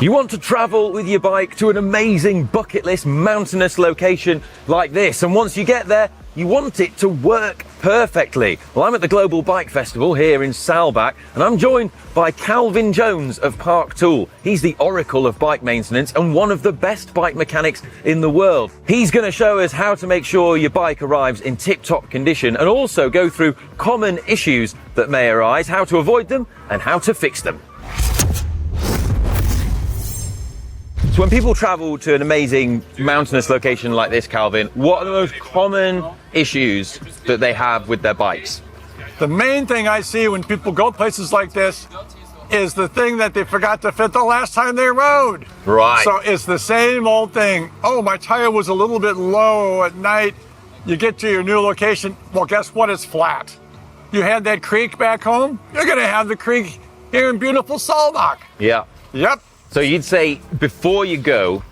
You want to travel with your bike to an amazing bucket list mountainous location like this, and once you get there, you want it to work perfectly. Well, I'm at the Global Bike Festival here in Saalbach, and I'm joined by Calvin Jones of Park Tool. He's the oracle of bike maintenance and one of the best bike mechanics in the world. He's going to show us how to make sure your bike arrives in tip-top condition and also go through common issues that may arise, how to avoid them and how to fix them. So when people travel to an amazing mountainous location like this, Calvin, what are the most common issues that they have with their bikes? The main thing I see when people go places like this is the thing that they forgot to fit the last time they rode. Right. So it's the same old thing. Oh, my tire was a little bit low at night. You get to your new location. Well, guess what? It's flat. You had that creek back home. You're going to have the creek here in beautiful Saalbach. Yeah. Yep. So you'd say before you go,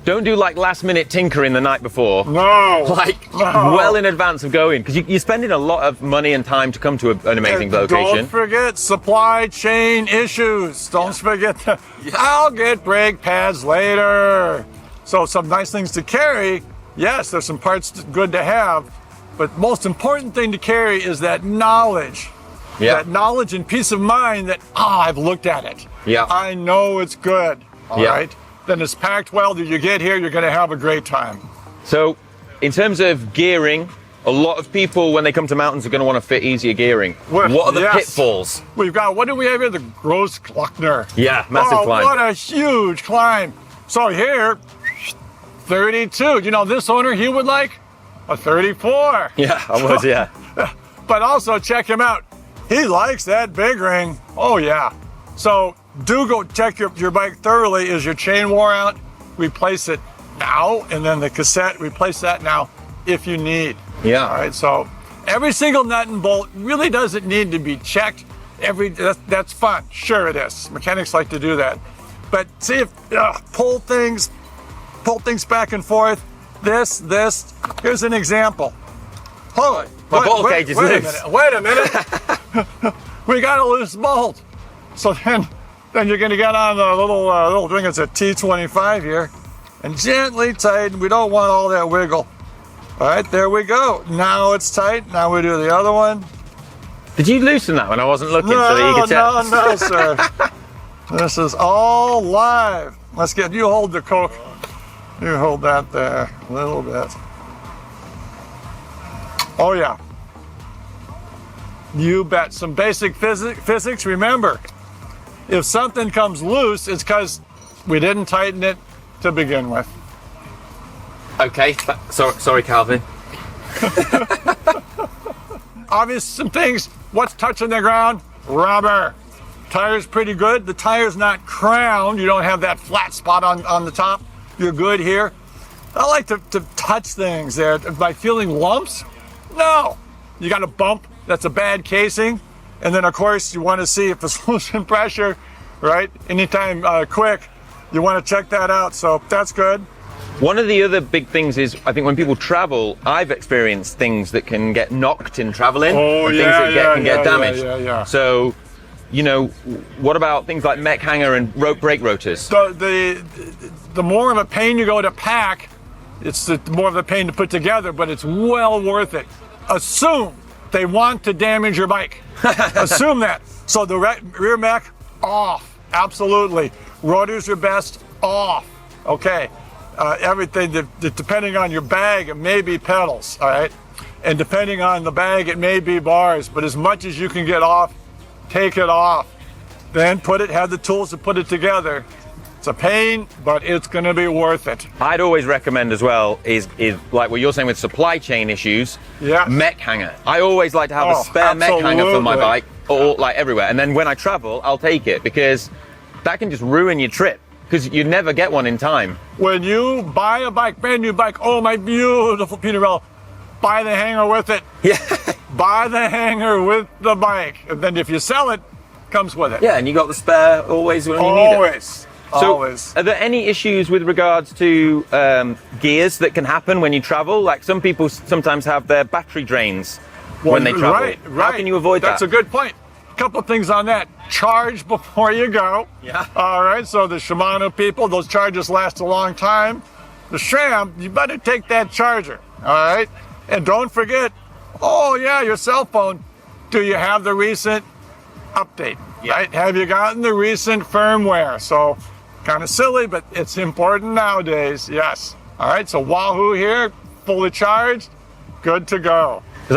don't do like last minute tinkering the night before. No. Well in advance of going, because you're spending a lot of money and time to come to an amazing location. Don't forget supply chain issues. Don't forget that. I'll get brake pads later. So some nice things to carry. Yes, there's some parts good to have, but most important thing to carry is that knowledge. Yeah. That knowledge and peace of mind that, I've looked at it. Yeah. I know it's good. All right. Then it's packed well. That you get here, you're going to have a great time. So in terms of gearing, a lot of people, when they come to mountains, are going to want to fit easier gearing. What are the pitfalls? We've got, what do we have here? The Großglockner. Yeah, massive climb. What a huge climb. So here, 32. You know, this owner, he would like a 34. Yeah, I was, yeah. But also check him out. He likes that big ring. Oh, yeah. So do go check your bike thoroughly. Is your chain wore out? Replace it now. And then the cassette, replace that now if you need. Yeah. All right. So every single nut and bolt really doesn't need to be checked. That's fun. Sure it is. Mechanics like to do that. But see if pull things back and forth. This. Here's an example. Hold it. My bolt cage is loose. Wait a minute. We got a loose bolt. So then you're going to get on the little thing. It's a T25 here, and gently tighten. We don't want all that wiggle. All right, there we go. Now it's tight. Now we do the other one. Did you loosen that when I wasn't looking so that you could tell? No, sir. This is all live. Let's get you hold the Coke. You hold that there a little bit. Oh yeah. You bet. Some basic physics. Remember, if something comes loose, it's because we didn't tighten it to begin with. Okay. Sorry, Calvin. Obvious some things. What's touching the ground? Rubber. Tire's pretty good. The tire's not crowned. You don't have that flat spot on the top. You're good here. I like to touch things there. By feeling lumps? No. You got a bump. That's a bad casing. And then, of course, you want to see if it's losing pressure, right? Anytime quick, you want to check that out. So that's good. One of the other big things is, I think when people travel, I've experienced things that can get knocked in traveling. Oh, and yeah, things that can get damaged. Yeah. So, you know, what about things like mech hanger and brake rotors? The more of a pain you go to pack, it's the more of a pain to put together, but it's well worth it. Assume they want to damage your bike. Assume that. So the rear mech, off. Absolutely. Rotors are best, off. Okay. Everything, depending on your bag, it may be pedals, all right? And depending on the bag, it may be bars. But as much as you can get off, take it off. Then have the tools to put it together. It's a pain, but it's going to be worth it. I'd always recommend as well is like what you're saying with supply chain issues, mech hanger. I always like to have a spare mech hanger for my bike, or like everywhere. And then when I travel, I'll take it because that can just ruin your trip because you never get one in time. When you buy a bike, brand new bike, oh my beautiful Pinarello, buy the hanger with it. Yeah. Buy the hanger with the bike. And then if you sell it, comes with it. Yeah, and you got the spare always when you need it. Always. So, always. Are there any issues with regards to gears that can happen when you travel? Like some people sometimes have their battery drains when they travel. Right. How can you avoid that? That's a good point. couple things on that. Charge before you go. Yeah. All right, so the Shimano people, those chargers last a long time. The SRAM, you better take that charger. All right, and don't forget, oh yeah, your cell phone. Do you have the recent update? Yeah. Right? Have you gotten the recent firmware? So, kind of silly, but it's important nowadays. Yes. All right. So Wahoo here, fully charged, good to go. Because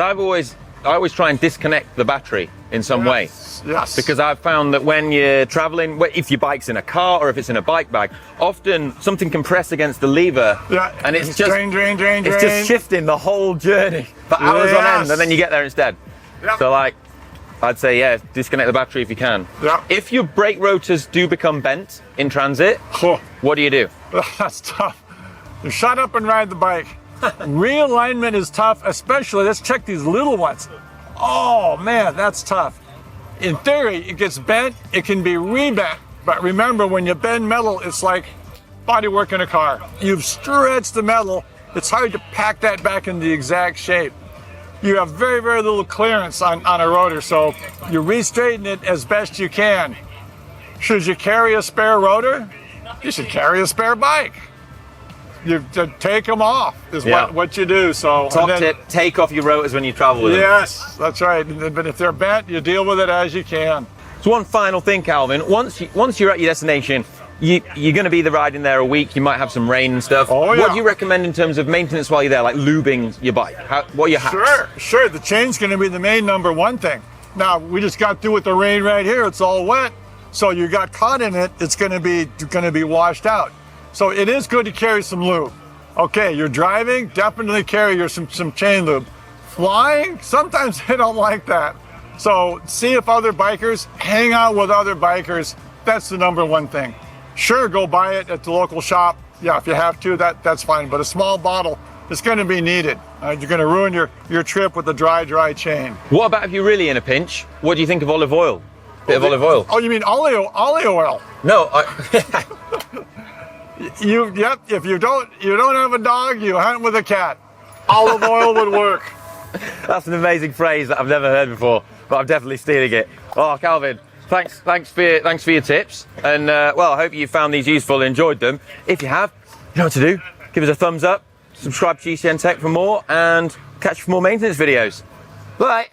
I always try and disconnect the battery in some way. Yes. Because I've found that when you're traveling, if your bike's in a car or if it's in a bike bag, often something can press against the lever, Yeah. and it's just drain. it's just shifting the whole journey for hours on end, and then you get there instead. Yep. So like, I'd say, yeah, disconnect the battery if you can. Yep. If your brake rotors do become bent in transit, Oh, what do you do? that's tough. You shut up and ride the bike. Realignment is tough, especially, let's check these little ones. Oh man, that's tough. In theory, it gets bent, it can be rebent. But remember, when you bend metal, it's like bodywork in a car. You've stretched the metal, it's hard to pack that back in the exact shape. You have very, very little clearance on a rotor, so you re-straighten it as best you can. Should you carry a spare rotor? You should carry a spare bike. You take them off is what you do. So Top tip, take off your rotors when you travel with them. Yes, that's right. But if they're bent, you deal with it as you can. So one final thing, Calvin, once you're at your destination, you're going to be riding there a week, you might have some rain and stuff. Oh, yeah. What do you recommend in terms of maintenance while you're there, like lubing your bike? What are your hacks? Sure. The chain's going to be the main number one thing. Now, we just got through with the rain right here. It's all wet. So you got caught in it, it's going to be washed out. So it is good to carry some lube. Okay, you're driving, definitely carry some chain lube. Flying, sometimes they don't like that. So see if other bikers, hang out with other bikers. That's the number one thing. Sure, go buy it at the local shop. Yeah, if you have to, that's fine. But a small bottle is going to be needed. You're going to ruin your trip with the dry chain. What about if you're really in a pinch? What do you think of olive oil? Bit of olive oil. Oh, you mean oleo oil? No, If you don't have a dog, you hunt with a cat. Olive oil would work. that's an amazing phrase that I've never heard before, but I'm definitely stealing it. Oh, Calvin, thanks for your tips, and well, I hope you found these useful and enjoyed them. If you have, you know what to do. Give us a thumbs up, subscribe to GCN Tech for more, and catch you for more maintenance videos. Bye.